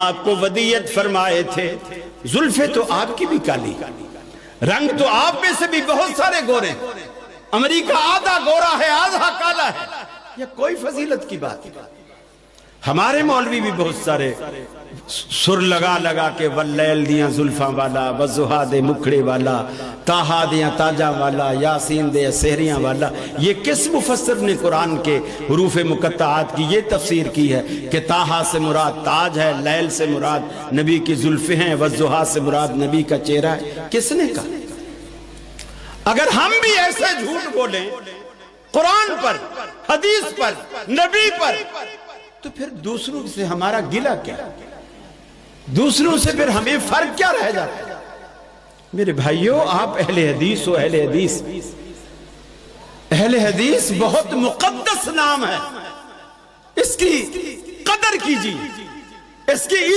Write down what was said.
آپ کو ودیت فرمائے تھے، زلفیں تو آپ کی بھی کالی، رنگ تو آپ میں سے بھی بہت سارے گورے، امریکہ آدھا گورا ہے آدھا کالا ہے، یہ کوئی فضیلت کی بات ہے۔ ہمارے مولوی بھی بہت سارے سر لگا لگا کے واللیل دیاں زلفاں والا، وضحا دے مکھڑے والا، تاہا دیاں تاجاں والا، یاسین دے سہریاں والا، یہ کس مفسر نے قرآن کے حروف مقطعات کی یہ تفسیر کی ہے کہ تاہا سے مراد تاج ہے، لیل سے مراد نبی کی زلفیں ہیں، وضحا سے مراد نبی کا چہرہ ہے؟ کس نے کہا؟ اگر ہم بھی ایسے جھوٹ بولیں قرآن پر، حدیث پر، نبی پر، تو پھر دوسروں سے ہمارا گلہ کیا؟ دوسروں سے پھر ہمیں فرق کیا رہ جاتا ہے؟ میرے بھائیوں، آپ اہل حدیث ہو، اہل حدیث بہت مقدس نام ہے، اس کی قدر کیجیے، اس کی